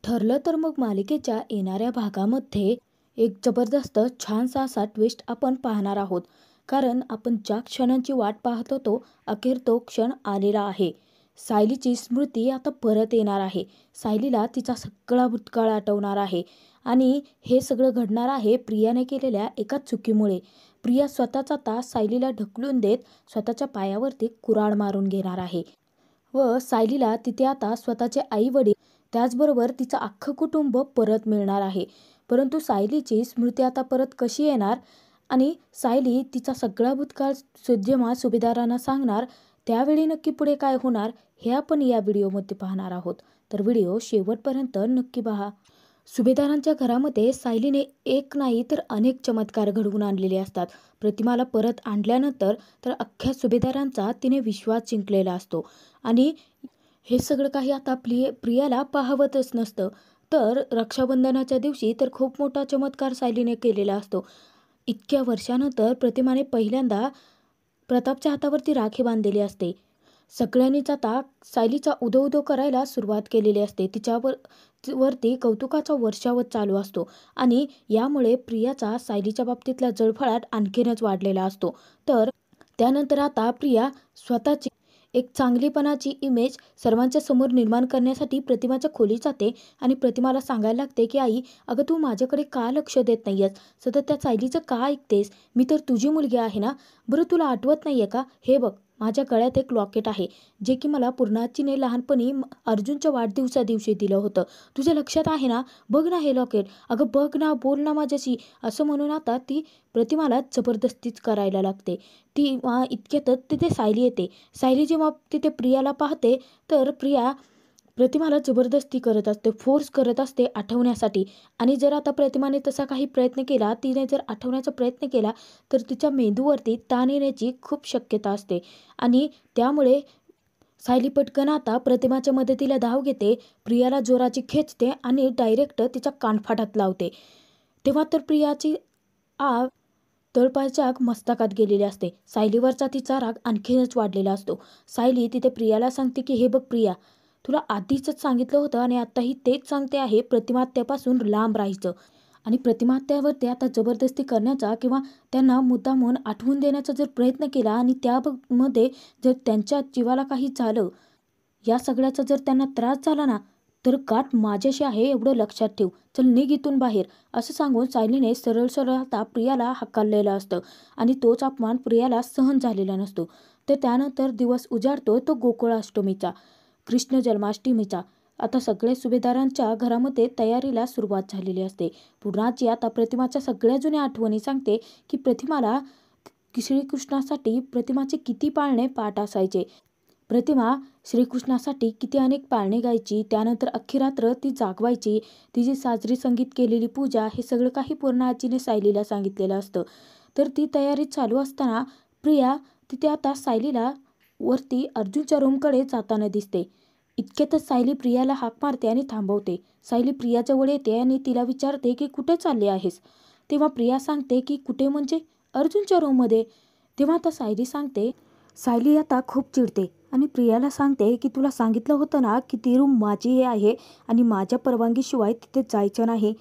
ठरलं तर मग मालिकेच्या येणाऱ्या भागामध्ये एक जबरदस्त छानसा असा ट्विस्ट आपण पाहणार आहोत. कारण आपण ज्या क्षणांची वाट पाहत होतो, अखेर तो क्षण आलेला आहे. सायलीची स्मृती आता परत येणार आहे. सायलीला तिचा सगळा भूतकाळ आठवणार आहे. आणि हे सगळं घडणार आहे प्रियाने केलेल्या एका चुकीमुळे. प्रिया स्वतःचा आता सायलीला ढकलून देत स्वतःच्या पायावरती कुऱ्हाड मारून घेणार आहे. व सायलीला तिथे आता स्वतःचे आई-वडील, त्याचबरोबर तिचं अख्खं कुटुंब परत मिळणार आहे. परंतु सायलीची स्मृती आता परत कशी येणार आणि सायली तिचा सगळा भूतकाळ जेव्हा सुभेदारांना सांगणार, त्यावेळी नक्की पुढे काय होणार हे आपण या व्हिडिओमध्ये पाहणार आहोत. तर व्हिडिओ शेवटपर्यंत नक्की पहा. सुभेदारांच्या घरामध्ये सायलीने एक नाही तर अनेक चमत्कार घडवून आणलेले असतात. प्रतिमाला परत आणल्यानंतर तर अख्ख्या सुभेदारांचा तिने विश्वास जिंकलेला असतो. आणि हे सगळं काही आता प्रियाला पाहवतच नसतं. तर रक्षाबंधनाच्या दिवशी तर खूप मोठा चमत्कार सायलीने केलेला असतो. इतक्या वर्षानंतर प्रतिमाने पहिल्यांदा प्रतापच्या हातावरती राखी बांधलेली असते. सगळ्यांनीच आता सायलीचा उदो करायला सुरुवात केलेली असते. वरती कौतुकाचा वर्षावच चालू असतो. आणि यामुळे प्रियाचा सायलीच्या बाबतीतला जळफळाट आणखीनच वाढलेला असतो. तर त्यानंतर आता प्रिया स्वतःची एक चांगलीपणाची इमेज सर्वांच्या समोर निर्माण करण्यासाठी प्रतिमाच्या खोलीत जाते आणि प्रतिमाला सांगायला लागते की आई, अगं तू माझ्याकडे का लक्ष देत नाहीयेस? सतत त्या सायलीचं का ऐकतेस? मी तर तुझी मुलगी आहे ना? बरं तुला आठवत नाहीये का? हे बघ, माझ्या गळ्यात एक लॉकेट आहे, जे की मला पूर्णाजीने लहानपणी अर्जुनच्या वाढदिवसा दिवशी दिलं होतं. तुझ्या लक्षात आहे ना? बघ ना हे लॉकेट. अगं बघ ना, बोल ना माझ्याशी. असं म्हणून आता ती प्रतिमाला जबरदस्तीच करायला लागते. ती इतक्यातच तिथे सायली येते. सायली जेव्हा तिथे प्रियाला पाहते, तर प्रिया प्रतिमाला जबरदस्ती करत असते, फोर्स करत असते आठवण्यासाठी. आणि जर आता प्रतिमाने तसा काही प्रयत्न केला, तिने जर आठवण्याचा प्रयत्न केला, तर तिच्या मेंदूवरती ताण येण्याची खूप शक्यता असते. आणि त्यामुळे सायली पटकन आता प्रतिमाच्या मदतीला धाव घेते, प्रियाला जोराची खेचते आणि डायरेक्ट तिच्या कानफाटात लावते. तेव्हा तर प्रियाची आग तळपायाच्या मस्तकात गेलेली असते. सायलीवरचा तिचा राग आणखीनच वाढलेला असतो. सायली तिथे प्रियाला सांगते की हे बघ प्रिया, तुला आधीच सांगितलं होतं आणि आत्ताही तेच सांगते आहे, प्रतिमात्यापासून लांब राहायचं. आणि प्रतिमात्यावरती आता जबरदस्ती करण्याचा किंवा त्यांना मुद्दामून आठवून देण्याचा जर प्रयत्न केला आणि त्यामध्ये जर त्यांच्या जीवाला काही झालं, या सगळ्याचा जर त्यांना त्रास झाला ना, तर गाठ माझ्याशी आहे एवढं लक्षात ठेव. चल निघ इथून बाहेर. असं सांगून सायलीने सरळ सरळ आता प्रियाला हकललेलं असतं. आणि तोच अपमान प्रियाला सहन झालेला नसतो. तर त्यानंतर दिवस उजाडतो तो गोकुळाष्टमीचा, कृष्ण जन्माष्टमीचा. आता सगळे सुभेदारांच्या घरामध्ये तयारीला सुरुवात झालेली असते. पूर्णाची आता प्रतिमाच्या सगळ्या जुन्या आठवणी सांगते की प्रतिमाला श्रीकृष्णासाठी प्रतिमाचे किती पाळणे पाठ असायचे. प्रतिमा श्रीकृष्णासाठी किती अनेक पाळणे गायची, त्यानंतर अख्खी रात्र ती जागवायची, तिची साजरी संगीत केलेली पूजा, हे सगळं काही पूर्ण आजीने सायलीला सांगितलेलं असतं. तर ती तयारी चालू असताना प्रिया तिथे आता सायलीला वरती अर्जुनच्या रूमकडे जाताना दिसते. इतक्यातच सायली प्रियाला हाक मारते आणि थांबवते. सायली प्रियाजवळ येते आणि तिला विचारते की कुठे चालली आहेस? तेव्हा प्रिया सांगते की कुठे म्हणजे? अर्जुनच्या रूममध्ये. तेव्हा आता सायली सांगते, सायली आता खूप चिडते आणि प्रियाला सांगते की तुला सांगितलं होतं ना की ती रूम माझी आहे आणि माझ्या परवानगीशिवाय तिथे जायचं नाही.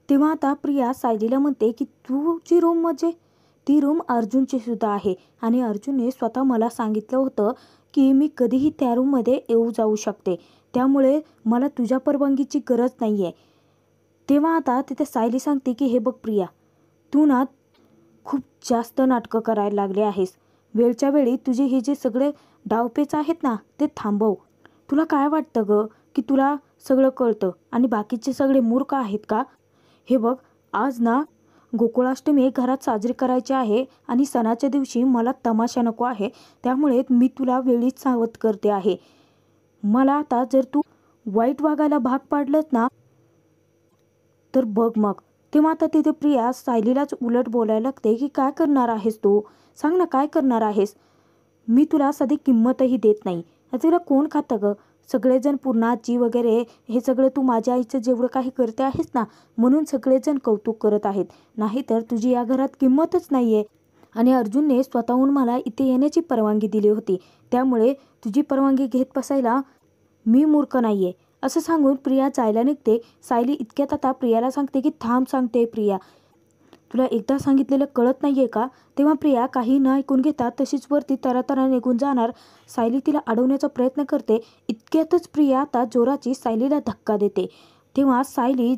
तेव्हा आता प्रिया सायलीला म्हणते की तुझी रूम म्हणजे? ती रूम अर्जुनची सुद्धा आहे आणि अर्जुनने स्वतः मला सांगितलं होतं की मी कधीही त्या रूममध्ये येऊ जाऊ शकते, त्यामुळे मला तुझ्या परवानगीची गरज नाही आहे. तेव्हा आता तिथे सायली सांगते की हे बघ प्रिया, तू ना खूप जास्त नाटकं करायला लागले आहेस. वेळच्या वेळी तुझे हे जे सगळे डावपेच आहेत ना, ते थांबव. तुला काय वाटतं गं की तुला सगळं कळतं आणि बाकीचे सगळे मूर्ख आहेत का? हे बघ, आज ना गोकुळाष्टमी घरात साजरी करायची आहे आणि सणाच्या दिवशी मला तमाशा नको आहे, त्यामुळे मी तुला वेळीच सावध करते आहे. मला आता जर तू वाईट वागायला भाग पाडलंस ना, तर बघ मग. तेव्हा आता तिथे प्रिया सायलीलाच उलट बोलायला लागते की काय करणार आहेस तू? सांग ना काय करणार आहेस? मी तुला साधी किंमतही देत नाही. तुला कोण खातं गं? सगळेजण पूर्णाजी वगैरे हे सगळं तू माझ्या आईचं जेवढं काही करते आहेस ना, म्हणून सगळेजण कौतुक करत आहेत. नाहीतर तुझी या घरात किंमतच नाही आहे. आणि अर्जुनने स्वतःहून मला इथे येण्याची परवानगी दिली होती, त्यामुळे तुझी परवानगी घेत बसायला मी मूर्ख नाही आहे. असं सांगून प्रिया जायला निघते. सायली इतक्यात आता प्रियाला सांगते की थांब, सांगते प्रिया, तुला एकदा सांगितलेलं कळत नाहीये का? तेव्हा प्रिया काही न ऐकून घेता तशीच वरती तरातरा निघून जाणार. सायली तिला अडवण्याचा प्रयत्न करते. इतक्यातच प्रिया आता जोराची सायलीला धक्का देते. तेव्हा सायली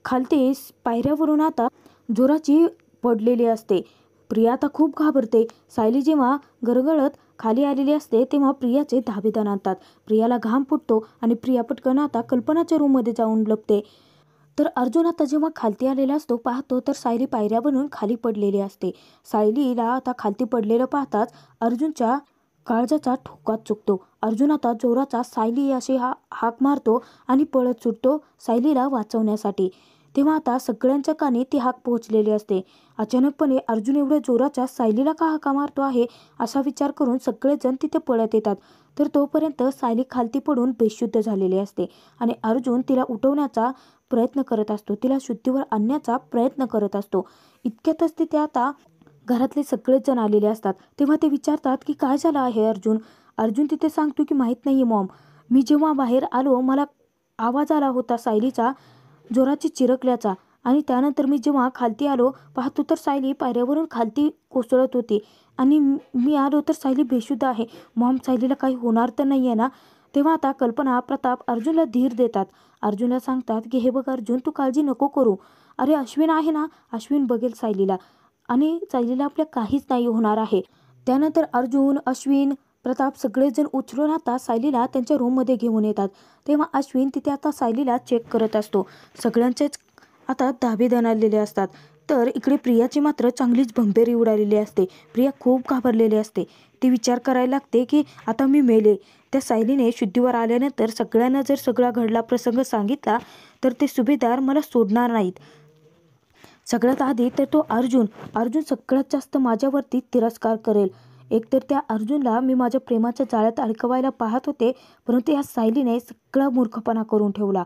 खालती पायऱ्यावरून आता जोराची पडलेली असते. प्रिया आता खूप घाबरते. सायली जेव्हा गरगळत खाली आलेली असते तेव्हा प्रियाचे धाबेदार आणतात. प्रियाला घाम फुटतो आणि प्रिया पटकन आता कल्पनाच्या रूममध्ये जाऊन लपते. तर अर्जुन आता जेव्हा खालती आलेला असतो पाहतो तर सायली पायऱ्यावरून खाली पडलेली असते. सायलीला आता खालती पडलेलं पाहताच अर्जुनच्या काळजाचा ठोकाच चुकतो. अर्जुन आता जोराचा सायली अशी हाक मारतो आणि पळत सुटतो सायलीला वाचवण्यासाठी. तेव्हा आता सगळ्यांच्या कानी ती हाक पोहोचलेली असते. अचानकपणे अर्जुन एवढ्या जोराच्या सायलीला का हाका मारतो आहे असा विचार करून सगळेजण तिथे पळत येतात. तर तोपर्यंत सायली खालती पडून बेशुद्ध झालेली असते आणि अर्जुन तिला उठवण्याचा प्रयत्न करत असतो, तिला शुद्धीवर आणण्याचा प्रयत्न करत असतो. इतक्यातच तिथे आता घरातले सगळेच जण आलेले असतात. तेव्हा ते विचारतात की काय झालं आहे अर्जुन? अर्जुन तिथे सांगतो की माहीत नाही मॉम, मी जेव्हा बाहेर आलो मला आवाज आला होता सायलीचा जोराची चिरकल्याचा आणि त्यानंतर मी जेव्हा खालती आलो पाहतो तर सायली पायऱ्यावरून खालती कोसळत होती आणि मी आलो तर सायली बेशुद्ध आहे. मॉम, सायलीला काही होणार तर नाही आहे ना? तेव्हा आता कल्पना, प्रताप अर्जुनला धीर देतात. अर्जुनला सांगतात की हे बघ अर्जुन, तू काळजी नको करू. अरे अश्विन आहे ना, अश्विन बघेल सायलीला आणि सायलीला आपल्या काहीच नाही होणार आहे. त्यानंतर अर्जुन, अश्विन, प्रताप सगळेजण उचलून आता सायलीला त्यांच्या रूममध्ये घेऊन येतात. तेव्हा अश्विन तिथे आता सायलीला चेक करत असतो. सगळ्यांचेच आता धाबे दणालेले असतात. तर इकडे प्रियाची मात्र चांगलीच भंबेरी उडालेली असते. प्रिया खूप घाबरलेली असते. ती विचार करायला लागते की आता मी मेले. त्या सायलीने शुद्धीवर आल्यानंतर सगळ्यांना जर सगळा घडला प्रसंग सांगितला तर ते सुभेदार मला सोडणार नाहीत. सगळ्यात आधी तर तो अर्जुन सगळ्यात जास्त माझ्यावरती तिरस्कार करेल. एकतर त्या अर्जुनला मी माझ्या प्रेमाच्या जाळ्यात अडकवायला पाहत होते, परंतु या सायलीने सगळा मूर्खपणा करून ठेवला.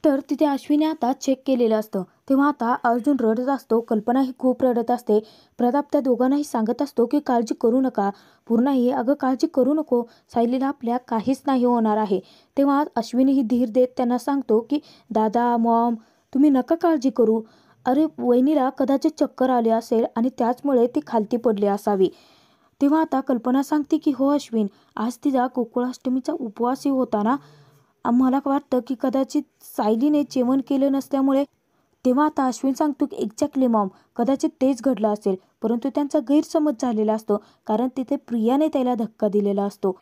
तर तिथे अश्विने आता चेक केलेलं असतं. तेव्हा आता अर्जुन रडत असतो, कल्पनाही खूप रडत असते. प्रताप त्या दोघांनाही सांगत असतो की काळजी करू नका. पूर्णाही, अगं काळजी करू नको, सायलीला आपल्या काहीच नाही होणार आहे. तेव्हा अश्विनीही धीर देत त्यांना सांगतो की दादा, मॉम, तुम्ही नका काळजी करू. अरे वहिनीला कदाचित चक्कर आले असेल आणि त्याचमुळे ती खालती पडली असावी. तेव्हा आता कल्पना सांगते की हो अश्विन, आज तिचा गोकुळाष्टमीचा उपवासही होता ना, मला वाटतं की कदाचित सायलीने जेवण केलं नसल्यामुळे. तेव्हा आता अश्विन सांगतो की एक्झॅक्टली मॉम, कदाचित तेच घडलं असेल, परंतु त्यांचा गैरसमज झालेला असतो कारण तिथे प्रियाने त्याला धक्का दिलेला असतो.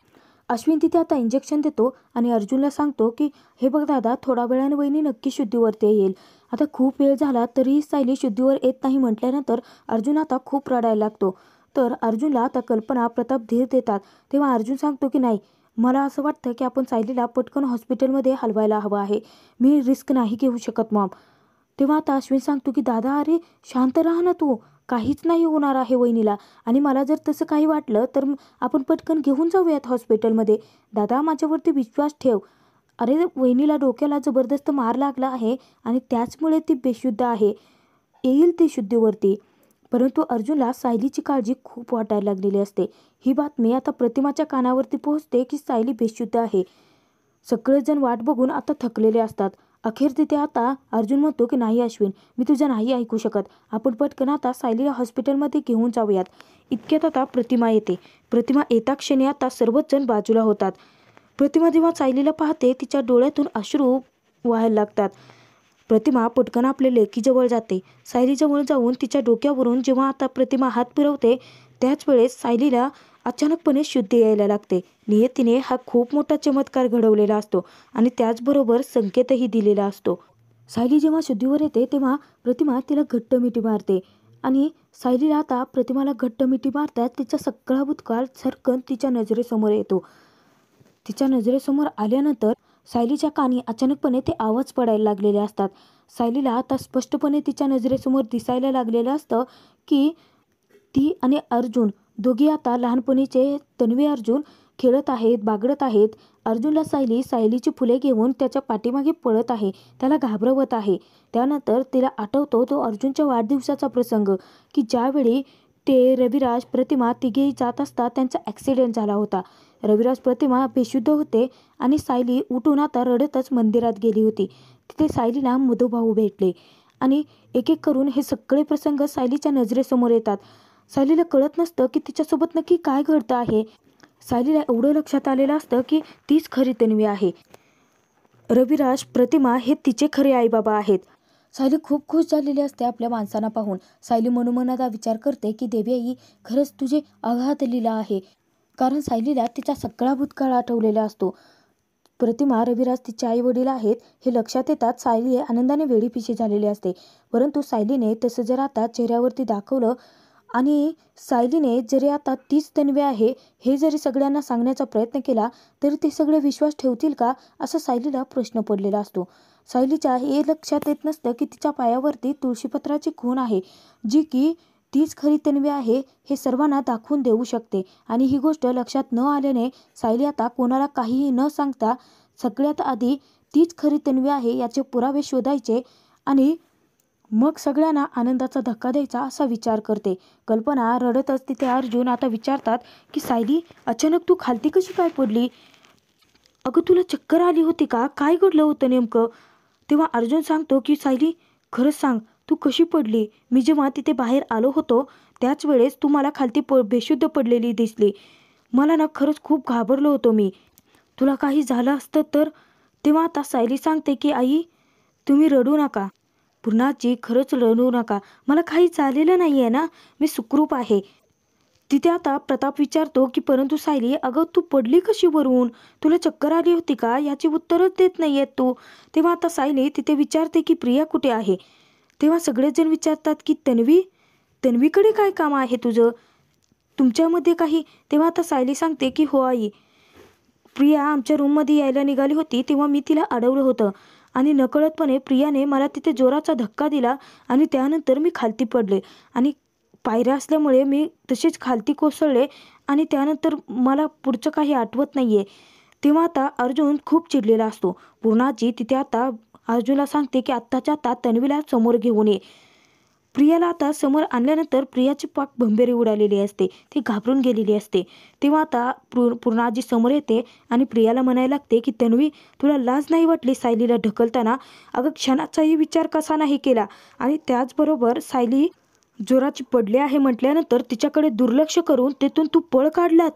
अश्विन तिथे आता इंजेक्शन देतो आणि अर्जुनला सांगतो की हे बघ दादा, थोडा वेळाने वहिनी नक्की शुद्धीवरती येईल. आता खूप वेळ झाला तरीही सायली शुद्धीवर येत नाही म्हटल्यानंतर अर्जुन आता खूप रडायला लागतो. तर अर्जुनला आता कल्पना, प्रताप धीर देतात. तेव्हा अर्जुन सांगतो की नाही, मला असं वाटतं की आपण सायलीला पटकन हॉस्पिटलमध्ये हलवायला हवं आहे. मी रिस्क नाही घेऊ शकत मॉम. तेव्हा आता अश्विन सांगतो की दादा, अरे शांत राहा ना तू, काहीच नाही होणार आहे वहिनीला आणि मला जर तसं काही वाटलं तर आपण पटकन घेऊन जाऊयात हॉस्पिटलमध्ये. दादा, माझ्यावरती विश्वास ठेव. अरे वहिनीला डोक्याला जबरदस्त मार लागला आहे आणि त्याचमुळे ती बेशुद्ध आहे, येईल ती शुद्धीवरती. परंतु अर्जुनला सायलीची काळजी खूप वाटायला लागलेली असते. ही बातमी आता प्रतिमाच्या कानावरती पोहोचते की सायली बेशुद्ध आहे. सगळेजण वाट बघून आता थकलेले असतात. अखेर तिथे आता अर्जुन म्हणतो की नाही अश्विन, मी तुझं नाही ऐकू शकत, आपण पटकन आता सायलीला हॉस्पिटलमध्ये घेऊन जाऊयात. इतक्यात आता प्रतिमा येते. प्रतिमा येता क्षणी आता सर्वच जण बाजूला होतात. प्रतिमा जेव्हा सायलीला पाहते तिच्या डोळ्यातून अश्रू व्हायला लागतात. प्रतिमा पटकन आपल्या लेकीजवळ जाते. सायलीजवळ जाऊन तिच्या डोक्यावरून जेव्हा आता प्रतिमा हात फिरवते त्याच वेळेस सायलीला अचानकपणे शुद्धी यायला लागते. नियतीने हा खूप मोठा चमत्कार घडवलेला असतो आणि त्याचबरोबर संकेतही दिलेला असतो. सायली जेव्हा शुद्धीवर येते तेव्हा प्रतिमा तिला घट्ट मिठी मारते आणि सायलीला आता प्रतिमाला घट्ट मिठी मारतात तिचा सगळा भूतकाळ झटकन तिच्या नजरेसमोर येतो. तिच्या नजरेसमोर आल्यानंतर सायलीच्या कानी अचानकपणे ते आवाज पडायला लागलेले असतात. सायलीला आता स्पष्टपणे तिच्या नजरेसमोर दिसायला लागलेलं असतं की ती आणि अर्जुन दोघी आता लहानपणीचे तन्वी अर्जुन खेळत आहेत, बागडत आहेत. अर्जुनला सायलीची फुले घेऊन त्याच्या पाठीमागे पळत आहे, त्याला घाबरवत आहे. त्यानंतर तिला आठवतो तो अर्जुनच्या वाढदिवसाचा प्रसंग की ज्यावेळी ते रविराज, प्रतिमा तिघेही जात असता त्यांचा ॲक्सिडेंट झाला होता. रविराज प्रतिमा बेशुद्ध होते आणि सायली उठून आता रडतच मंदिरात गेली होती. तिथे सायलीला मधुभाऊ भेटले आणि एक एक करून हे सगळे प्रसंग सायलीच्या नजरेसमोर येतात. सायलीला कळत नसतं की तिच्यासोबत नक्की काय घडतं आहे. सायलीला एवढं लक्षात आलेलं असतं की तीच खरी तन्वी आहे. रविराज प्रतिमा हे तिचे खरे आईबाबा आहेत. सायली खूप खुश झालेली असते आपल्या माणसांना पाहून. सायली मनोमनात विचार करते की देवी आई, खरंच तुझे अगाध लीला आहे. कारण सायलीला तिचा सगळा भूतकाळ आठवलेला असतो. प्रतिमा रविराज तिचे आई वडील आहेत हे लक्षात येतात सायली आनंदाने वेडीपिशी झालेली असते. परंतु सायलीने तसं जर आता चेहऱ्यावरती दाखवलं आणि सायलीने जरी आता तीच तन्वी आहे हे जरी सगळ्यांना सांगण्याचा प्रयत्न केला तरी ते सगळे विश्वास ठेवतील का, असा सायलीला प्रश्न पडलेला असतो. सायलीच्या हे लक्षात येत नसतं की तिच्या पायावरती तुळशीपत्राची खूण आहे, जी की तीच खरी तन्वी आहे हे सर्वांना दाखवून देऊ शकते. आणि ही गोष्ट लक्षात न आल्याने सायली आता कोणाला काहीही न सांगता सगळ्यात आधी तीच खरी तन्वी आहे याचे पुरावे शोधायचे आणि मग सगळ्यांना आनंदाचा धक्का द्यायचा असा विचार करते. कल्पना रडतच तिथे अर्जुन आता विचारतात की सायली, अचानक तू खालती कशी काय पडली? अगं तुला चक्कर आली होती का? काय घडलं होतं नेमकं? तेव्हा अर्जुन सांगतो की सायली, खरंच सांग, तू कशी पडली? मी जेव्हा तिथे बाहेर आलो होतो त्याच वेळेस तू मला खालती बेशुद्ध पडलेली दिसली. मला ना खरंच खूप घाबरलो होतो मी. तुला काही झालं असतं तर? तेव्हा आता सायली सांगते की आई, तुम्ही रडू नका. पूर्णाजी, खरंच रडू नका. मला काही झालेलं नाही आहे ना, मी सुखरूप आहे. तिथे आता प्रताप विचारतो की परंतु सायली, अगं तू पडली कशी वरून? तुला चक्कर आली होती का? याची उत्तरच देत नाही आहेत तू. तेव्हा आता सायली तिथे विचारते की प्रिया कुठे आहे? तेव्हा सगळेजण विचारतात की तन्वीकडे काय काम आहे तुझं? तुमच्यामध्ये काही? तेव्हा आता सायली सांगते की हो आई, प्रिया आमच्या रूममध्ये यायला निघाली होती तेव्हा मी तिला अडवलं होतं आणि नकळतपणे प्रियाने मला तिथे जोराचा धक्का दिला आणि त्यानंतर मी खालती पडले आणि पायऱ्या असल्यामुळे मी तसेच खालती कोसळले आणि त्यानंतर मला पुढचं काही आठवत नाही आहे. तेव्हा आता अर्जुन खूप चिडलेला असतो. पूर्णाजी तिथे आता अर्जुनला सांगते की आत्ताच्या आत्ता तन्वीला समोर घेऊन ये. प्रियाला आता समोर आणल्यानंतर प्रियाची पाक भंबेरी उडालेली असते, ती घाबरून गेलेली असते. तेव्हा आता पूर्णाजी समोर येते आणि प्रियाला म्हणायला लागते की तन्वी, तुला लाज नाही वाटली सायलीला ढकलताना? अगं क्षणाचाही विचार कसा नाही केला? आणि त्याचबरोबर सायली जोराची पडली आहे म्हटल्यानंतर तिच्याकडे दुर्लक्ष करून तिथून तू पळ काढलात.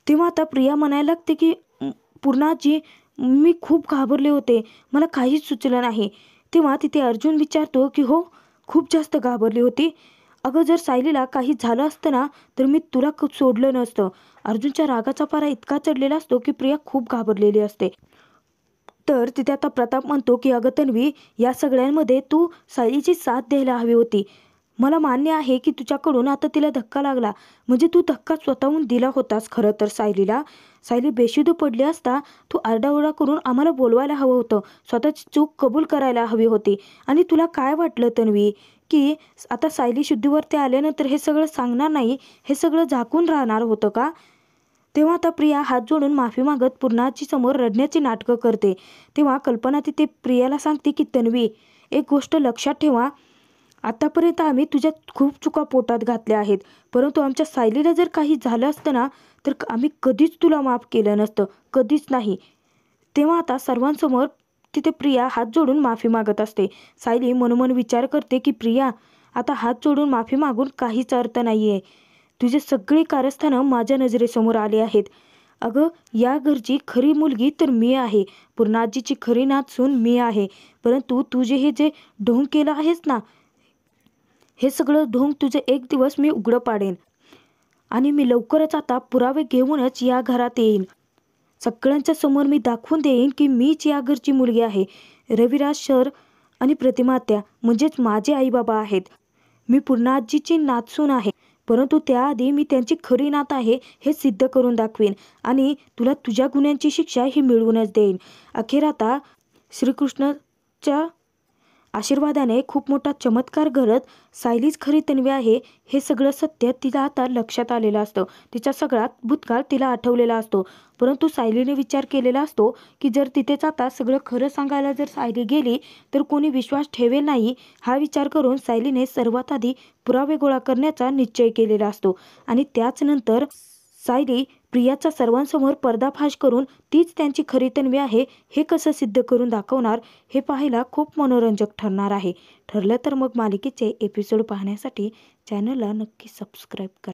तेव्हा आता प्रिया म्हणायला लागते की पूर्णाजी, मी खूप घाबरले होते, मला काहीच सुचलं नाही. तेव्हा तिथे अर्जुन विचारतो की हो, खूप जास्त घाबरली होती. अगं जर सायलीला काही झालं असतं ना तर मी तुला सोडलं नसतं. अर्जुनच्या रागाचा पारा इतका चढलेला असतो की प्रिया खूप घाबरलेली असते. तर तिथे आता प्रताप म्हणतो की अगं तन्वी, या सगळ्यांमध्ये तू सायलीची साथ द्यायला हवी होती. मला मान्य आहे की तुझ्याकडून आता तिला धक्का लागला, म्हणजे तू धक्का स्वतःहून दिला होतास खरं तर सायलीला. सायली बेशुद्ध पडली असता तू आरडाओरडा करून आम्हाला बोलवायला हवं होतं, स्वतःची चूक कबूल करायला हवी होती. आणि तुला काय वाटलं तन्वी की आता सायली शुद्धीवरती आल्यानंतर हे सगळं सांगणार नाही, हे सगळं झाकून राहणार होतं का? तेव्हा आता प्रिया हात जोडून माफी मागत पूर्णाची समोर रडण्याची नाटकं करते. तेव्हा कल्पना तिथे प्रियाला सांगते की तन्वी, एक गोष्ट लक्षात ठेवा, आतापर्यंत आम्ही तुझ्या खूप चुका पोटात घातल्या आहेत, परंतु आमच्या सायलीला जर काही झालं असतं ना तर आम्ही कधीच तुला माफ केलं नसतं, कधीच नाही. तेव्हा आता सर्वांसमोर तिथे प्रिया हात जोडून माफी मागत असते. सायली मनोमन विचार करते की प्रिया, आता हात जोडून माफी मागून काहीच अर्थ नाही आहे. तुझे सगळे कारस्थानं माझ्या नजरेसमोर आले आहेत. अगं या घरची खरी मुलगी तर मी आहे, पूर्णाजीची खरी नात सून मी आहे, परंतु तुझे हे जे ढोंग केलं आहेस ना, हे सगळं ढोंग तुझे एक दिवस मी उघडं पाडेन आणि मी लवकरच आता पुरावे घेऊनच या घरात येईन. सगळ्यांच्या समोर मी दाखवून देईन की मीच या घरची मुलगी आहे. रविराज सर आणि प्रतिमा आत्या म्हणजेच माझे आईबाबा आहेत. मी पूर्णाजीची नातसून आहे, परंतु त्याआधी मी त्यांची खरी नात आहे हे सिद्ध करून दाखवेन आणि तुला तुझ्या गुन्ह्यांची शिक्षा ही मिळवूनच देईन. अखेर आता श्रीकृष्णाच्या आशीर्वादाने खूप मोठा चमत्कार घडत सायलीच खरी तन्वी आहे हे सगळं सत्य तिला आता लक्षात आलेलं असतं. तिचा सगळा भूतकाळ तिला आठवलेला असतो, परंतु सायलीने विचार केलेला असतो की जर तिथेच आता सगळं खरं सांगायला जर सायली गेली तर कोणी विश्वास ठेवेल नाही. हा विचार करून सायलीने सर्वात आधी पुरावे गोळा करण्याचा निश्चय केलेला असतो आणि त्याच नंतर सायली प्रियाचा सर्वांसमोर पर्दाफाश करून तीच त्यांची खरी तन्वी आहे हे कसं सिद्ध करून दाखवणार हे पाहायला खूप मनोरंजक ठरणार आहे. ठरलं तर मग मालिकेचे एपिसोड पाहण्यासाठी चॅनलला नक्की सबस्क्राईब करा.